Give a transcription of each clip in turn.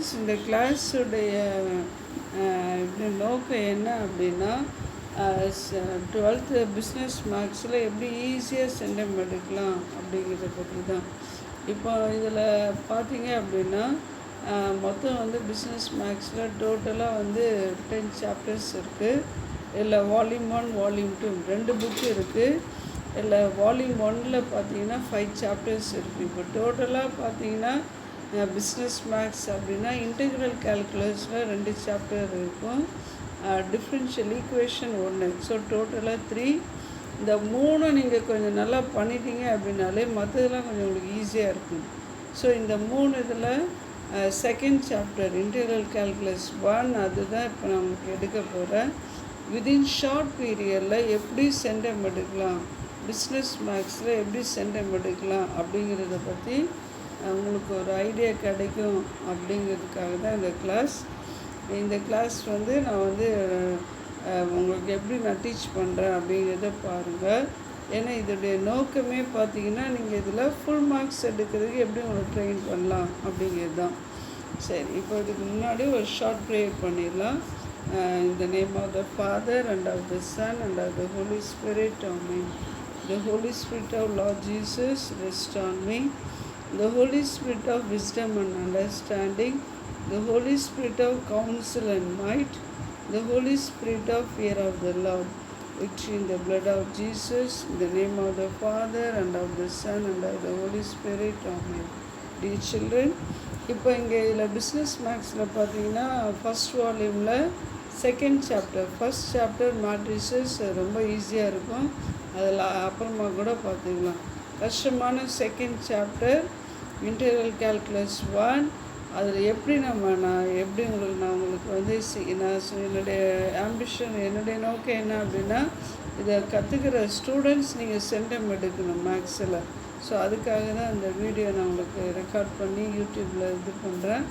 Students, இந்த கிளாஸுடைய நோக்கம் என்ன அப்படின்னா, 12th பிஸ்னஸ் மேக்ஸில் எப்படி ஈஸியாக சென்டம் எடுக்கலாம் அப்படிங்கிறத பற்றி தான். இப்போ இதில் பார்த்தீங்க அப்படின்னா, மொத்தம் வந்து பிஸ்னஸ் மேக்ஸில் டோட்டலாக 10 சாப்டர்ஸ் இருக்குது. இதில் வால்யூம் 1 வால்யூம் 2 2 புக்கு இருக்குது. இதில் வால்யூம் 1ல் பார்த்தீங்கன்னா 5 சாப்டர்ஸ் இருக்குது. இப்போ டோட்டலாக பார்த்தீங்கன்னா பிஸ்னஸ் மேக்ஸ் அப்படின்னா இன்டெக்ரல் கால்குலஸில் 2 சாப்டர் இருக்கும், டிஃப்ரென்ஷியல் ஈக்குவேஷன் 1. ஸோ டோட்டலாக 3. இந்த 3 நீங்கள் கொஞ்சம் நல்லா பண்ணிட்டீங்க அப்படின்னாலே மற்றதெல்லாம் கொஞ்சம் உங்களுக்கு ஈஸியாக இருக்கும். ஸோ இந்த 3 இதில் செகண்ட் சாப்டர் இன்டெக்ரல் கால்குலஸ் 1 அதுதான் இப்போ நான் உங்களுக்கு எடுக்க போகிறேன். விதின் ஷார்ட் பீரியடில் எப்படி சென்டம் எடுக்கலாம், பிஸ்னஸ் மேக்ஸில் எப்படி சென்டம் எடுக்கலாம் அப்படிங்கிறத பற்றி உங்களுக்கு ஒரு ஐடியா கிடைக்கும் அப்படிங்கிறதுக்காக தான் இந்த கிளாஸ். இந்த கிளாஸ் நான் உங்களுக்கு எப்படி நான் டீச் பண்ணுறேன் அப்படிங்கிறத பாருங்கள். ஏன்னா இதோடைய நோக்கமே பார்த்தீங்கன்னா நீங்கள் இதில் ஃபுல் மார்க்ஸ் எடுக்கிறதுக்கு எப்படி உங்களை ட்ரெயின் பண்ணலாம் அப்படிங்கிறது தான். சரி, இப்போ இதுக்கு முன்னாடி ஒரு ஷார்ட் ப்ரேயர் பண்ணிடலாம். In the name of the Father and of the Son and of the Holy Spirit, Amen. The Holy Spirit of Lord Jesus rest on me. The Holy Spirit of wisdom and understanding. The Holy Spirit of counsel and might. The Holy Spirit of fear of the Lord. Victory in the blood of Jesus. In the name of the Father and of the Son and of the Holy Spirit, Amen. Dear children, இப்போ இங்கே இதில் business மேக்ஸில் பார்த்தீங்கன்னா first வால்யூமில் second chapter, first chapter matrices ரொம்ப ஈஸியாக இருக்கும், அதில் அப்புறமா கூட பார்த்துக்கலாம். கஷ்டமான செகண்ட் சாப்டர் இன்டெக்ரல் கால்குலஸ் 1. அதில் எப்படி நான் உங்களுக்கு என்னுடைய ஆம்பிஷன், என்னுடைய நோக்கம் என்ன அப்படின்னா, இதை கற்றுக்கிற ஸ்டூடெண்ட்ஸ் நீங்கள் சென்டம் எடுக்கணும் மேக்ஸில். ஸோ அதுக்காக தான் இந்த வீடியோ நான் உங்களுக்கு ரெக்கார்ட் பண்ணி யூடியூப்பில் இது பண்ணுறேன்.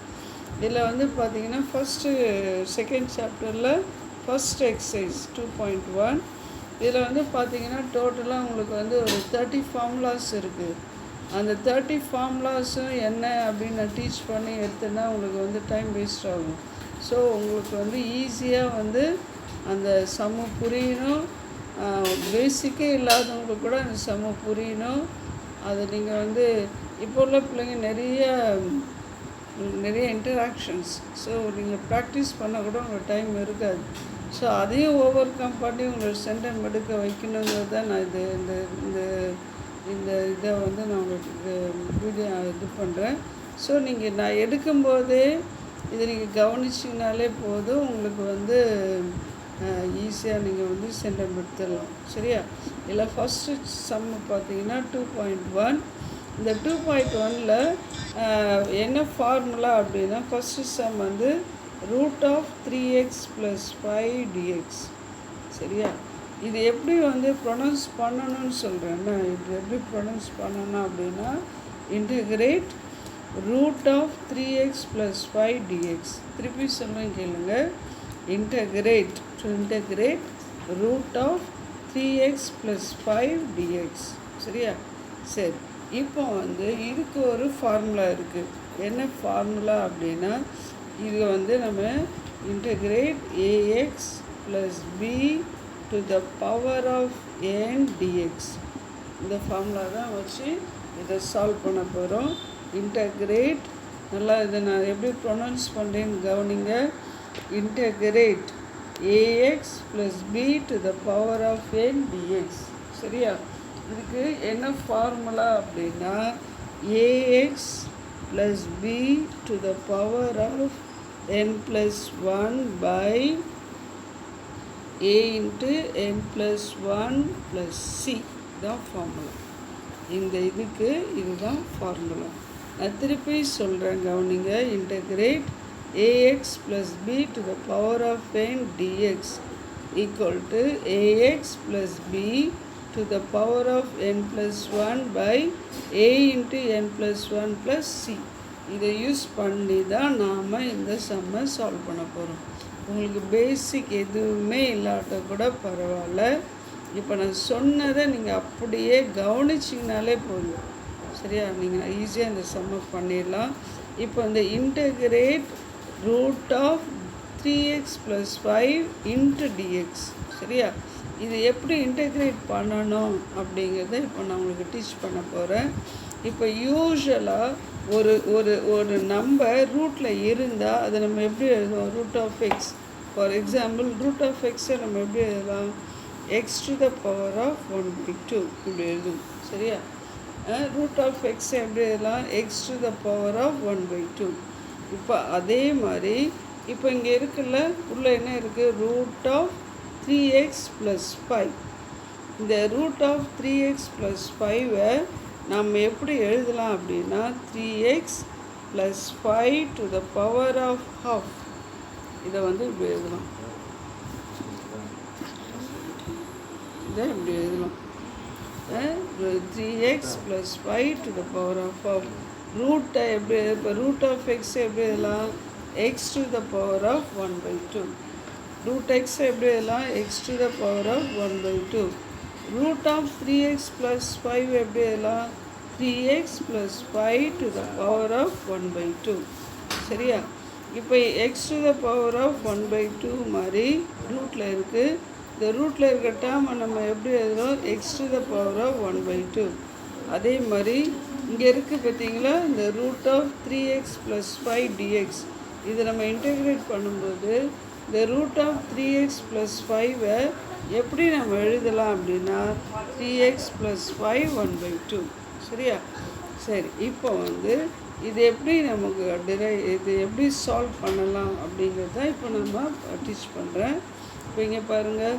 இதில் பார்த்தீங்கன்னா செகண்ட் சாப்டரில் ஃபஸ்ட் எக்ஸசைஸ் 2.1. இதில் பார்த்தீங்கன்னா டோட்டலாக உங்களுக்கு ஒரு 30 ஃபார்முலாஸ் இருக்குது. அந்த 30 ஃபார்முலாஸும் என்ன அப்படின்னு நான் டீச் பண்ணி எடுத்தேன்னா உங்களுக்கு டைம் வேஸ்ட் ஆகும். ஸோ உங்களுக்கு ஈஸியாக அந்த சம்மு புரியணும். பேசிக்கே இல்லாதவங்களுக்கு கூட அந்த சம்மு புரியணும். அது நீங்கள் இப்போ உள்ள பிள்ளைங்க நிறைய இன்டராக்ஷன்ஸ். ஸோ நீங்கள் ப்ராக்டிஸ் பண்ண கூட உங்களுக்கு டைம் இருக்காது. ஸோ அதையும் ஓவர் கம் பண்ணி உங்களோட சென்டம் எடுக்க வைக்கணுங்கிறது தான் நான் இந்த இதை நான் உங்களுக்கு வீடியோ இது பண்ணுறேன். ஸோ நான் எடுக்கும்போதே இதை நீங்கள் கவனிச்சிங்கனாலே போதும், உங்களுக்கு ஈஸியாக நீங்கள் சென்டம் எடுத்துடலாம். சரியா? இல்லை ஃபஸ்ட்டு சம்மு பார்த்தீங்கன்னா 2.1. இந்த 2.1ல் என்ன ஃபார்முலா அப்படின்னா, first some root of 3x + 5 dx. சரியா? இது எப்படி ப்ரொனவுன்ஸ் பண்ணணும்னு சொல்கிறேன்னா, இது எப்படி ப்ரொனவுன்ஸ் பண்ணணும் அப்படின்னா, integrate root of 3x + 5 dx. திருப்பி சொல்லுங்க கேளுங்க. Integrate root of 3x + 5 dx. சரியா? சரி, இப்போ இதுக்கு ஒரு ஃபார்முலா இருக்குது. என்ன ஃபார்முலா அப்படின்னா, இது நம்ம integrate ax + b to the power of n dx. இந்த ஃபார்முலா தான் வச்சு இதை சால்வ் பண்ண போகிறோம். இன்டெகிரேட், நல்லா இதை நான் எப்படி ப்ரொனவுன்ஸ் பண்ணுறேன்னு கவனிங்க. Integrate ax + b to the power of n dx. சரியா? இதுக்கு என்ன ஃபார்முலா அப்படின்னா, ax + b to the power of n + 1 by a into n + 1 + c தான் ஃபார்முலா. இந்த இதுதான் ஃபார்முலா. நான் திருப்பி சொல்கிறேன் கவனிங்க. Integrate ax + b to the power of n dx equal to ax + b to the power of n + 1 by a into n + 1 + c. இதை use பண்ணி தான் நாம் இந்த சம்மை சால்வ் பண்ண போகிறோம். உங்களுக்கு பேசிக் எதுவுமே இல்லாட்ட கூட பரவாயில்ல. இப்போ நான் சொன்னதை நீங்கள் அப்படியே கவனிச்சிங்கனாலே போதும். சரியா? நீங்கள் ஈஸியாக இந்த சம்மை பண்ணிடலாம். இப்போ இந்த integrate root of 3x + 5 into dx. சரியா? இது எப்படி இன்டெக்ரேட் பண்ணணும் அப்படிங்கிறத இப்போ நான் உங்களுக்கு டீச் பண்ண போகிறேன். இப்போ யூஸ்வலாக ஒரு ஒரு ஒரு நம்பர் ரூட்டில் இருந்தால் அதை நம்ம எப்படி எழுதுவோம்? Root of x. For example root of எக்ஸை நம்ம எப்படி எழுதலாம்? x⁻1/2 இப்படி எழுதுவோம். சரியா? ரூட் ஆஃப் எக்ஸை எப்படி எழுதலாம்? x⁻1/2. இப்போ அதே மாதிரி இப்போ இங்கே இருக்குல்ல, உள்ள என்ன இருக்குது? Root of 3x + 5. இந்த ரூட் ஆஃப் 3x + 5-ஐ நம்ம எப்படி எழுதலாம் அப்படின்னா 3x + 5⁻². இதை வந்து இப்படி எழுதலாம். இதை இப்படி எழுதலாம். 3x + 5⁻². ரூட்டை எப்படி? இப்போ ரூட் ஆஃப் எக்ஸை எப்படி எழுதலாம்? x⁻1/2. ரூட் எக்ஸ் எப்படி எழுதலாம்? x⁻1/2. ரூட் ஆஃப் 3x + 5 எப்படி எழுதலாம்? 3x + 5⁻1/2. சரியா? இப்போ x⁻1/2 மாதிரி ரூட்டில் இருக்குது. இந்த ரூட்டில் இருக்க டேர்மை நம்ம எப்படி எழுதுகிறோம்? x⁻1/2. அதே மாதிரி இங்கே இருக்குது பார்த்தீங்களா, இந்த ரூட் ஆஃப் 3x + 5 dx. இது நம்ம இன்டெகிரேட் பண்ணும்போது இந்த ரூட் ஆஃப் 3x + 5-ஐ எப்படி நம்ம எழுதலாம் அப்படின்னா 3x + 5 1/2. சரியா? சரி, இப்போ வந்து இது எப்படி நமக்கு இது எப்படி சால்வ் பண்ணலாம் அப்படிங்கிறத இப்போ நம்ம டீச் பண்ணுறேன். இப்போ இங்கே பாருங்கள்,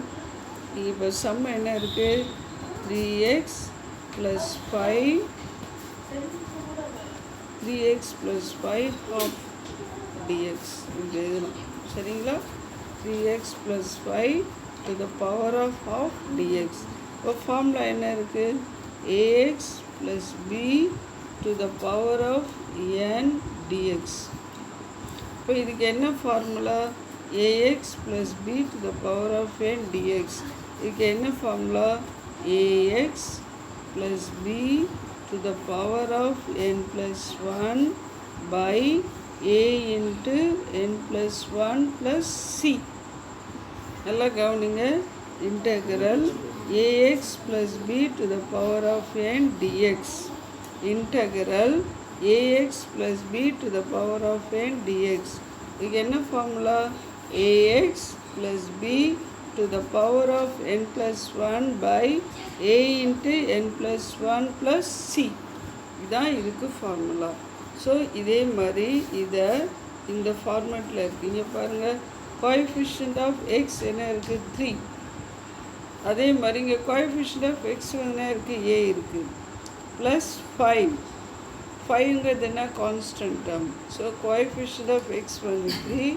இப்போ சம் என்ன இருக்குது? 3x + 5 ½ dx இப்படி எழுதணும். சரிங்களா? 3x + 5⁻½ dx. இப்போ ஃபார்முலா என்ன இருக்குது? ax + b⁻n dx. இப்போ இதுக்கு என்ன ஃபார்முலா? ax + b⁻n dx. இதுக்கு என்ன formula? ax + b⁻n + 1 by a into n + 1 + c. நல்லா கவனிங்க. Integral ax + b⁻n dx. Integral ax + b⁻n dx. இதுக்கு என்ன formula? ax + b⁻n + 1 by a into n + 1 + c. இதுதான் இதுக்கு ஃபார்முலா. ஸோ இதே மாதிரி இதை இந்த ஃபார்மேட்டில் இருக்குது. இங்கே பாருங்கள், கோஎஃபிஷியன்ட் ஆஃப் எக்ஸ் என்ன இருக்குது? 3. அதே மாதிரி இங்கே கோஎஃபிஷியன்ட் ஆஃப் எக்ஸ் என்ன இருக்குது? a இருக்குது. ப்ளஸ் 5. 5ங்கிறது என்ன? Constant term. So coefficient of x வந்து 3,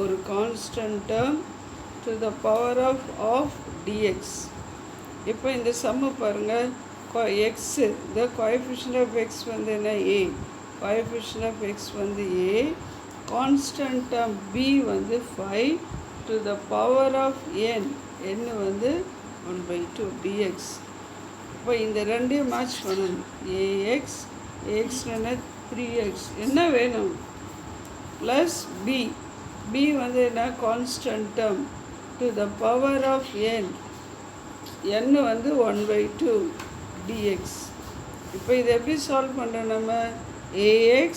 ஒரு கான்ஸ்டன்ட் டேர்ம் ⁻of dx. இப்போ இந்த சம்மு பாருங்கள், எக்ஸு இந்த கோஎஃபிஷியன்ட் ஆஃப் எக்ஸ் வந்து என்ன? a. கோஎஃபிஷியன்ட் ஆஃப் எக்ஸ் வந்து a. கான்ஸ்டன்ட் டேர்ம் b வந்து 5⁻n. n வந்து 1/2 dx. இப்போ இந்த ரெண்டையும் மேட்ச் பண்ணணும். ax என்ன? 3x. என்ன வேணும்? Plus b. b வந்து என்ன? Constant term ⁻n. n வந்து 1/2 dx. இப்போ இதை எப்படி சால்வ் பண்ணுறோம் நம்ம? ax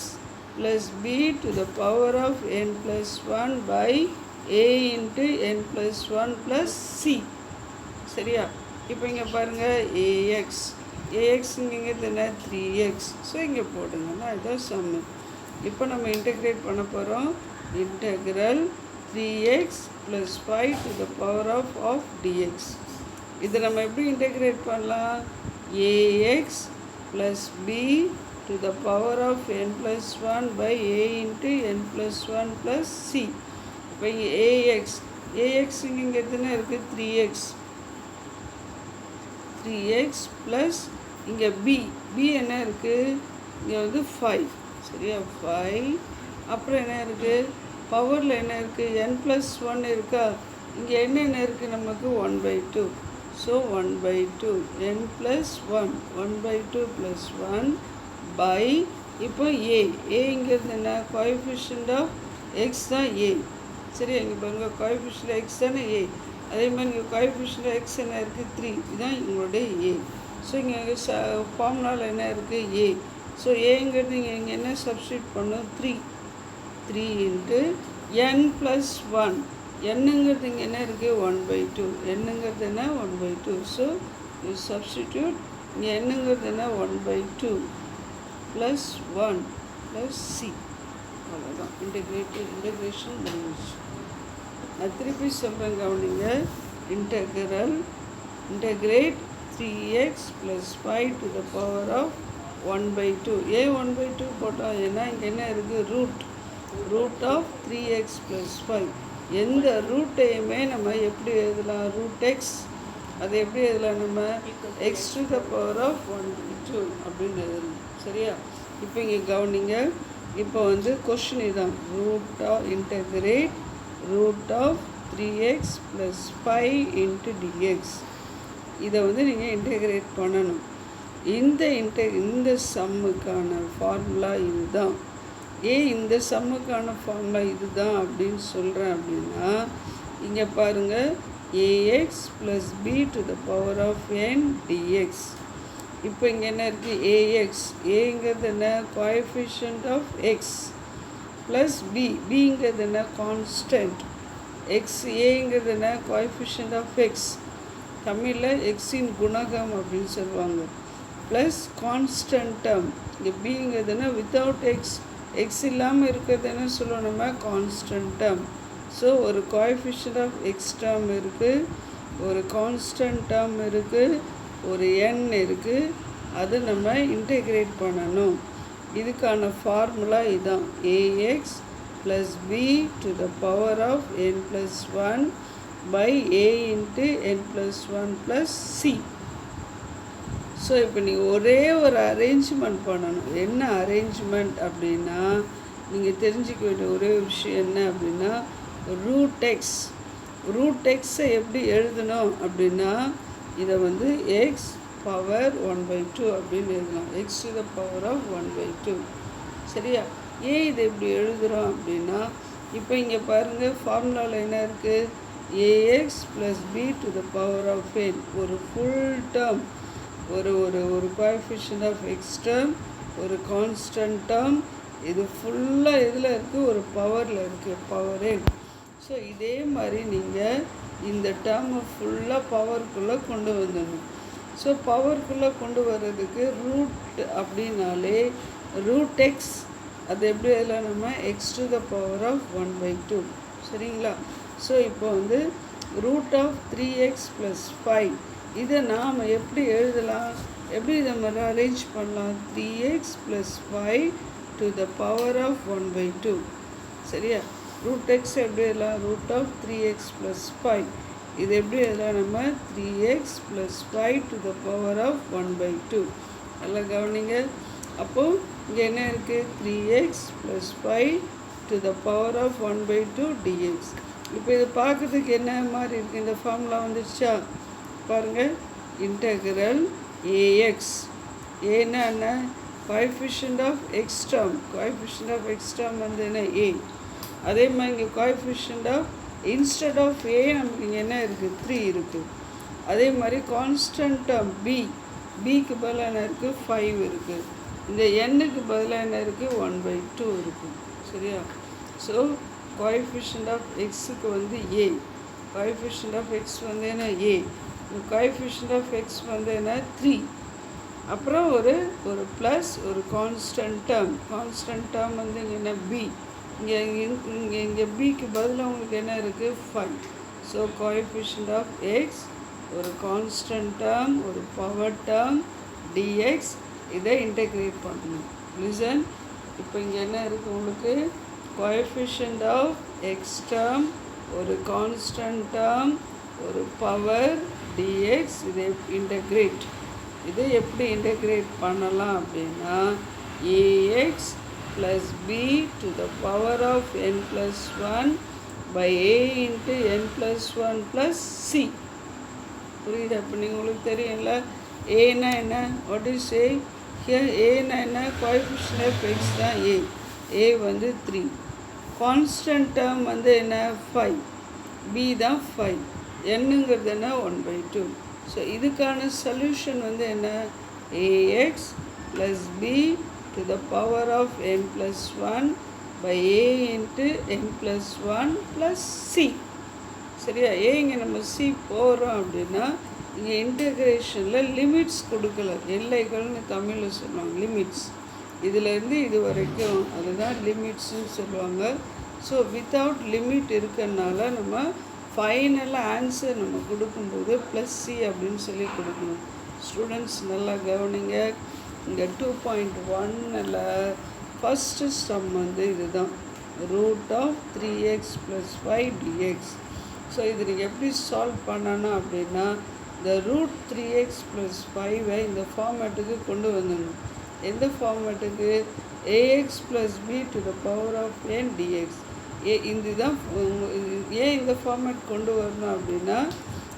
+ b⁻n + 1 by a into n + 1 + c. சரியா? இப்போ இங்கே பாருங்கள், ax இங்கிறது என்ன? 3x. ஸோ இங்கே போடுங்கன்னா இதுதான் சம்மு. இப்போ நம்ம இன்டெகிரேட் பண்ண போகிறோம். Integral 3x + 5⁻of dx. இதை நம்ம எப்படி இன்டெகிரேட் பண்ணலாம்? ax + b⁻n + 1 by a into n + 1 + c. இப்போ இங்கே ax இங்கிறது என்ன இருக்குது? 3x ப்ளஸ் இங்கே b என்ன இருக்குது? இங்கே வந்து 5. சரியா? 5. அப்புறம் என்ன இருக்குது? பவரில் என்ன இருக்குது? n + 1 இருக்கா? இங்கே என்ன இருக்குது நமக்கு? 1/2. ஸோ 1/2 n + 1 1/2 + 1 by இப்போ a. ஏங்கிறது என்ன? கோஎஃபிஷியன்ட் ஆஃப் எக்ஸ் தான் ஏ. சரி, இங்கே பாருங்கள் கோஎஃபிஷியன்ட் எக்ஸ் தானே ஏ. அதே மாதிரி இங்கே கோஎஃபிஷியன்ட் எக்ஸ் என்ன இருக்குது 3, இதுதான் உங்களுடைய ஏ. ஸோ இங்கே ஃபார்முலாவில் என்ன இருக்குது ஏ. ஸோ ஏங்கிறது இங்கே என்ன சப்ஸ்டியூட் பண்ணும் 3 இன்ட்டு n + 1. என்னங்கிறது இங்கே என்ன இருக்குது 1/2. என்னங்கிறது என்ன 1/2. ஸோ யூ சப்ஸ்டிடியூட் இங்கே என்னங்கிறது என்ன 1/2 + 1 + c. அவ்வளோதான், இன்டெகிரேஷன் முடிஞ்சிச்சு. நான் திருப்பி சொல்கிறேன் கவனிங்க. Integrate 3x + 5 to the power of 1/2. ஏன் 1/2 போட்டோம்? ஏன்னா இங்கே என்ன இருக்குது ரூட் ஆஃப் 3x + 5. எந்த ரூட்டையுமே நம்ம எப்படி எழுதலாம்? Root x. அதை எப்படி எழுதலாம்? நம்ம x to the power of 1/2 அப்படின்னு எழுதலாம். சரியா? இப்போ இங்கே கவனிங்க. இப்போ வந்து கொஷின் இதுதான். Integrate root of 3x + 5 into dx. இதை வந்து நீங்கள் இன்டெகிரேட் பண்ணணும். இந்த சம்முக்கான ஃபார்முலா இதுதான். இந்த சம்முக்கான ஃபார்முலா இதுதான் அப்படின்னு சொல்கிறேன் அப்படின்னா இங்கே பாருங்கள் ax + b to the power of n dx. இப்போ இங்கே என்ன இருக்குது ax. ஏங்கிறது என்ன கோஎஃபிஷியன்ட் ஆஃப் எக்ஸ் ப்ளஸ் பிங்கிறது என்ன கான்ஸ்டன்ட். எக்ஸ் ஏங்கிறது என்ன கோஎஃபிஷியன்ட் ஆஃப் எக்ஸ். தமிழில் எக்ஸின் குணகம் அப்படின்னு சொல்லுவாங்க. Plus constant term. இங்கே பிங்கிறதுனா வித்தவுட் எக்ஸ் இல்லாமல் இருக்கிறது என்ன சொல்லுவோம் நம்ம கான்ஸ்டன்ட் டேர்ம். ஸோ ஒரு கோஎஃபிஷியன்ட் ஆஃப் எக்ஸ் டேர்ம் இருக்குது, ஒரு கான்ஸ்டன்ட் டேர்ம் இருக்குது, ஒரு எண் இருக்குது. அது நம்ம இன்டெகிரேட் பண்ணணும். இதுக்கான ஃபார்முலா இதுதான். ax + b to the power of n + 1 by a into n + 1 + c. So இப்போ நீங்கள் ஒரே ஒரு அரேஞ்ச்மெண்ட் பண்ணணும். என்ன அரேஞ்ச்மெண்ட் அப்படின்னா நீங்கள் தெரிஞ்சிக்க வேண்டிய ஒரே விஷயம் என்ன அப்படின்னா ரூட் எக்ஸை எப்படி எழுதணும் அப்படின்னா இதை வந்து x பவர் 1/2 அப்படின்னு எழுதலாம். x to the power of 1/2. சரியா? ஏன் இதை எப்படி எழுதுகிறோம் அப்படின்னா இப்போ இங்கே பாருங்கள் ஃபார்முலாவில் என்ன இருக்குது ax + b to the power of n. ஒரு ஃபுல் டேர்ம், ஒரு கோஎஃபிஷியன்ட் ஆஃப் எக்ஸ் டேர்ம், ஒரு கான்ஸ்டன்ட் டேர்ம். இது ஃபுல்லாக எதில் இருக்குது? ஒரு பவரில் இருக்குது, பவர் n. ஸோ இதே மாதிரி நீங்கள் இந்த டேர்மை ஃபுல்லாக பவருக்குள்ளே கொண்டு வந்துடணும். ஸோ பவருக்குள்ளே கொண்டு வர்றதுக்கு ரூட் அப்படின்னாலே ரூட் எக்ஸ். அது எப்படி அதில் நம்ம X to the power of 1/2. சரிங்களா? ஸோ இப்போ வந்து ரூட் ஆஃப் 3x + 5 இதை நாம் எப்படி எழுதலாம்? எப்படி நம்ம அரேஞ்ச் பண்ணலாம்? 3x + 5 to the power of 1/2. சரியா? ரூட் எக்ஸ் எப்படி எழுதலாம்? Root of 3x + 5. இது எப்படி எழுதலாம்? நம்ம 3x + 5 to the power of 1/2. நல்லா கவனிங்க. அப்போது இங்கே என்ன இருக்குது? 3x + 5 to the power of 1/2 dx. இப்போ இது பார்க்குறதுக்கு என்ன மாதிரி இருக்குது? இந்த ஃபார்முலா வந்துடுச்சா பாருங்கள். Integral ax. ஏன்னா என்ன? Coefficient of x term. Coefficient of x term வந்து என்ன a. அதே மாதிரி இங்கே coefficient of instead of a நமக்கு இங்கே என்ன இருக்குது 3 இருக்குது. அதே மாதிரி கான்ஸ்டன்ட் டேர்ம் பிக்கு பதிலாக என்ன இருக்குது 5 இருக்குது. இந்த எண்ணுக்கு பதிலாக என்ன இருக்குது 1/2 இருக்குது. சரியா? ஸோ கோஎஃபிஷியன்ட் ஆஃப் எக்ஸுக்கு வந்து a. கோஎஃபிஷியன்ட் ஆஃப் எக்ஸ் வந்து என்ன a. கோஎஃபிஷியன்ட் ஆஃப் எக்ஸ் வந்து என்ன 3. அப்புறம் ஒரு ப்ளஸ் ஒரு கான்ஸ்டன்ட் டேர்ம் வந்து இங்கே என்ன b. இங்கே பிக்கு பதிலாக உங்களுக்கு என்ன இருக்குது 5. ஸோ கோஎஃபிஷியன்ட் ஆஃப் எக்ஸ், ஒரு கான்ஸ்டன்ட் டேர்ம், ஒரு பவர் டேர்ம் dx. இதை இன்டெகிரேட் பண்ணணும். லிசன். இப்போ இங்கே என்ன இருக்குது உங்களுக்கு? கோஎஃபிஷியன்ட் ஆஃப் எக்ஸ் டேர்ம், ஒரு கான்ஸ்டன்ட் டேர்ம், ஒரு பவர் dx. இதை இன்டெகிரேட். இதை எப்படி இன்டெகிரேட் பண்ணலாம் அப்படின்னா ax + b to the power of n + 1 by a into n + 1 + c. புரியுது? அப்போ நீங்கள் உங்களுக்கு தெரியும்ல ஏன்னா என்ன? What is a here? ஏன்னா என்ன? கோஎஃபிஷியன்ட் ஆஃப் எக்ஸ் தான் a. வந்து 3. கான்ஸ்டன்ட் டேர்ம் வந்து என்ன 5, பி தான் 5, என்னங்கிறது என்ன 1/2. ஸோ இதுக்கான சொல்யூஷன் வந்து என்ன ax plus b to the power of n + 1 by a into n + 1 plus C. சரியா? இங்கே நம்ம சி போகிறோம் அப்படின்னா இங்கே இன்டகிரேஷனில் லிமிட்ஸ் கொடுக்கல, எல்லைகள்னு தமிழில் சொல்லுவாங்க, லிமிட்ஸ். இதிலேருந்து இது வரைக்கும் அதுதான் லிமிட்ஸ்ன்னு சொல்லுவாங்க. ஸோ வித்தவுட் லிமிட் இருக்கிறதுனால நம்ம ஃபைனலாக ஆன்சர் நம்ம கொடுக்கும்போது ப்ளஸ் சி அப்படின்னு சொல்லி கொடுக்கணும். ஸ்டூடெண்ட்ஸ் நல்லா கவனிங்க. இங்கே 2.1ல் ஃபஸ்ட்டு சம் வந்து இதுதான், root of 3x + 5 dx. So இது நீங்கள் எப்படி சால்வ் பண்ணணும் அப்படின்னா இந்த ரூட் 3x + 5ஐ இந்த ஃபார்மேட்டுக்கு கொண்டு வந்துடணும். எந்த ஃபார்மேட்டுக்கு? ax + b to the power of n dx. இதுதான் ஏன் இந்த ஃபார்மேட் கொண்டு வரணும் அப்படின்னா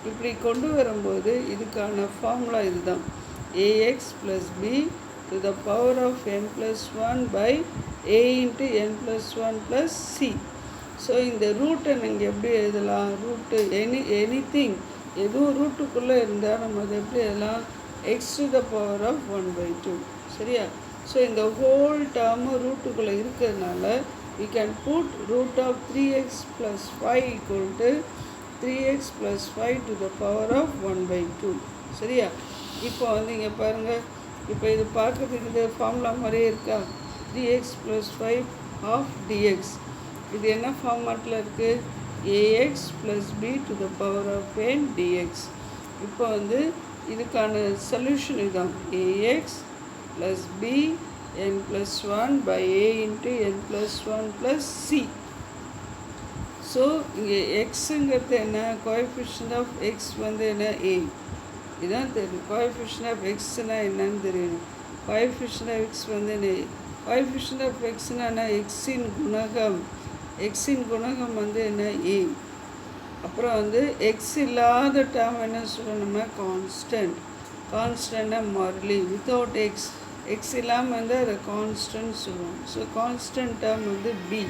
இப்படி கொண்டு வரும்போது இதுக்கான ஃபார்முலா இதுதான், ax + b to the power of n + 1 by a into n + 1 plus c. So இந்த ரூட்டை நீங்கள் எப்படி எழுதலாம்? ரூட்டு எனிதிங் எதுவும் ரூட்டுக்குள்ளே இருந்தால் நம்ம அதை எப்படி எழுதலாம்? X to the power of 1/2. சரியா? ஸோ இந்த ஹோல் டேர்மு ரூட்டுக்குள்ளே இருக்கிறதுனால we can put root of 3x + 5 equal to 3x + 5 to the power of 1/2. சரியா? இப்போ வந்து இங்கே பாருங்கள், இப்போ இது பார்க்குறதுக்கு இது ஃபார்முலா மாதிரியே இருக்கா? 3x + 5 of dx. இது என்ன ஃபார்மேட்டில் இருக்குது? ax + b to the power of n dx. இப்போ வந்து இதுக்கான சொல்யூஷன் இதுதான், ax + b n + 1 by a into n + 1 plus c. So இங்கே எக்ஸுங்கிறது என்ன? கோஎஃபிஷியன்ட் ஆஃப் எக்ஸ் வந்து என்ன? a. இதுதான் தெரியும். கோஎஃபிஷியன்ட் ஆஃப் எக்ஸ்னால் என்னன்னு தெரியணும். கோஎஃபிஷியன்ட் ஆஃப் எக்ஸ் வந்து என்ன? கோஎஃபிஷியன்ட் ஆஃப் எக்ஸ்னால் என்ன? எக்ஸின் குணகம். எக்ஸின் குணகம் வந்து என்ன? a. அப்புறம் வந்து எக்ஸ் இல்லாத டேர்ம் என்ன சொல்லணும்னா கான்ஸ்டன்ட். கான்ஸ்டன்ட்னா மாறிலி, வித்தவுட் எக்ஸ். எக்ஸ் இல்லாமல் வந்து அதை கான்ஸ்டன்ட் சொல்லுவோம். ஸோ கான்ஸ்டன்ட் டேர்ம் வந்து பி.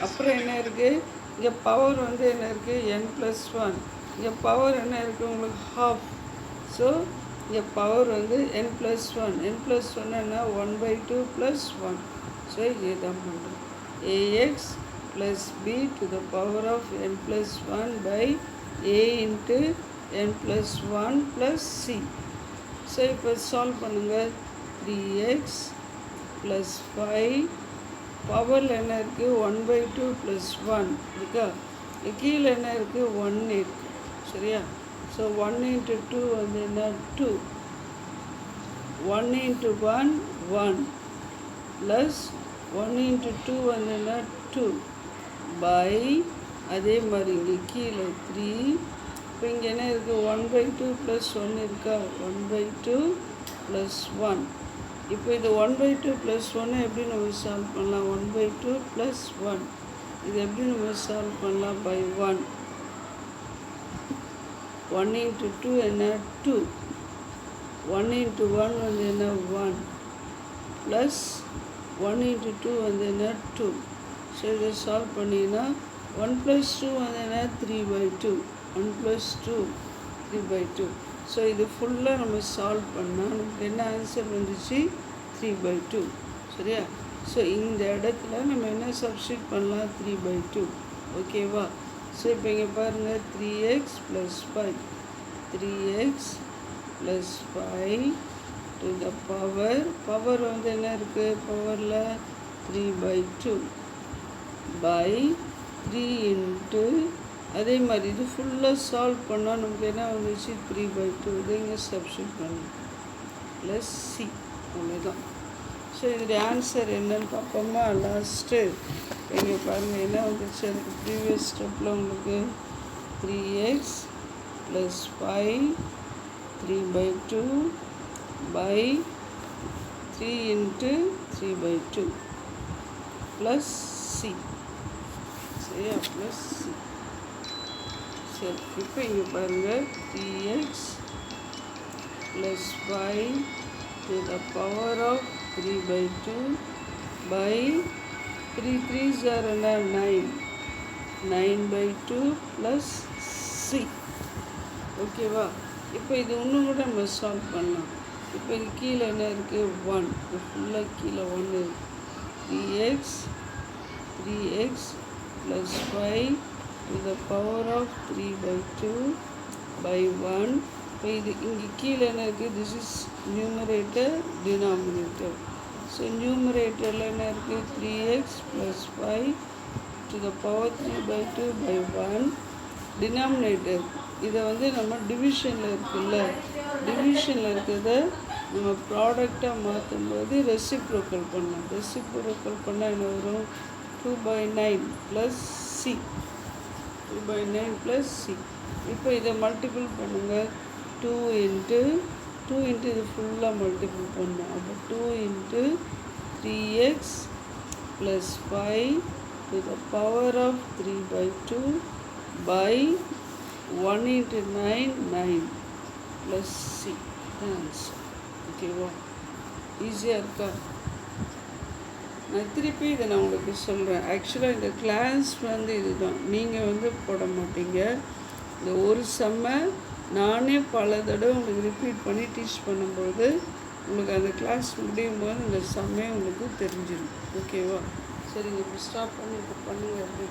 அப்புறம் என்ன இருக்குது? இங்கே பவர் வந்து என்ன இருக்குது? n + 1. இங்கே பவர் என்ன இருக்குது உங்களுக்கு? ½. ஸோ இங்கே பவர் வந்து n + 1. n + 1 என்ன? 1/2 ப்ளஸ் 1. ஸோ இங்கே தான் பண்ணுறோம், ax + b to the power of n + 1 by a into n + 1 plus c. So இப்போ சால்வ் பண்ணுங்கள். 3x + 5 பவரில் என்ன இருக்குது? 1/2 ப்ளஸ் 1 இருக்கா? கீழே என்ன இருக்குது? 1 இருக்குது. சரியா? ஸோ 1 × 2 வந்து என்ன? 2. 1 × 1 1 ப்ளஸ் 1 × 2 வந்து என்ன? 2 பை அதே மாதிரி இங்கே கீழே 3. இப்போ இங்கே என்ன இருக்குது? 1/2 ப்ளஸ் 1 இருக்கா? 1/2 ப்ளஸ் 1. இப்போ இது 1/2 ப்ளஸ் 1 எப்படி நம்ம சால்வ் பண்ணலாம்? 1/2 ப்ளஸ் 1 இது எப்படி நம்ம சால்வ் பண்ணலாம்? பை 1. 1 × 2 என்ன? 2. 1 × 1 வந்து என்ன? 1 ப்ளஸ் 1 × 2 வந்து என்ன? 2. ஸோ இதை சால்வ் பண்ணிங்கன்னா 1 + 2 வந்து என்ன? 3/2. 1 + 2 3/2. ஸோ இது ஃபுல்லாக நம்ம சால்வ் பண்ணால் நமக்கு என்ன ஆன்சர் வந்துச்சு? 3/2. சரியா? ஸோ இந்த இடத்துல நம்ம என்ன சப்ஸ்டியூட் பண்ணலாம்? 3/2. ஓகேவா? ஸோ இப்போ இங்கே பாருங்கள், 3x + 5. 3x + 5 to the power வந்து என்ன இருக்குது? பவரில் 3/2 பை 3 இன்ட்டு அதே மாதிரி இது ஃபுல்லாக சால்வ் பண்ணால் நமக்கு என்ன வந்துச்சு? 3/2. இது இங்கே சப்ஸ்டியூட் பண்ணணும் ப்ளஸ் சி. அவ்வளோதான். ஸோ இதோடைய ஆன்சர் என்னன்னு பார்ப்போமா? லாஸ்ட்டு இங்கே பாருங்கள் என்ன வந்துச்சு. அதுக்கு ப்ரீவியஸ் ஸ்டெப்பில் உங்களுக்கு 3x + 5 3/2 by 3 into 3/2 plus C. சரியா? Plus C. சரி, இப்போ இங்கே பாருங்கள், 3x + 5 to the power of 3/2 by 3 3s are 9. 9/2 plus C. ஓகேவா? இப்போ இது இன்னும் கூட நம்ம சால்வ் பண்ணலாம். இப்போ இது கீழே என்ன இருக்குது? 1. இப்போ ஃபுல்லாக கீழே 1 இருக்குது. 3x plus 5 to the power of 3/2 by 1. இப்போ இது இங்கே கீழே என்ன இருக்குது? This is numerator, denominator. So நியூமரேட்டரில் என்ன இருக்குது? 3x plus 5 to the power 3/2 by 1. Denominator இதை வந்து நம்ம டிவிஷனில் இருக்குல்ல, டிவிஷனில் இருக்கிறத நம்ம ப்ராடக்டாக மாற்றும்போது ரெசிப்ரோக்கல் பண்ணலாம். ரெசிப்ரோக்கல் பண்ணால் என்ன வரும்? 2/9 ப்ளஸ் சி. 2/9 plus C. இப்போ இதை மல்டிபிள் பண்ணுங்கள். 2 இன்ட்டு இது ஃபுல்லாக மல்டிபிள் பண்ணோம். அப்போ 2 into 3x plus 5 to the power of 3/2 by 1 into 9, 9 plus C. Answer. ஓகேவா? ஈஸியாக இருக்கா? நான் திருப்பி இதை நான் உங்களுக்கு சொல்கிறேன். ஆக்சுவலாக இந்த கிளாஸ் வந்து இதுதான், நீங்கள் வந்து போட மாட்டீங்க. இந்த ஒரு செம்மை நானே பல தடவை உங்களுக்கு ரிப்பீட் பண்ணி டீச் பண்ணும்போது உங்களுக்கு அந்த கிளாஸ் முடியும் போது இந்த செம்மையை உங்களுக்கு தெரிஞ்சிடும். ஓகேவா? சரிங்க, இப்போ ஸ்டாப் பண்ணி இப்போ பண்ணுங்கள். எப்படி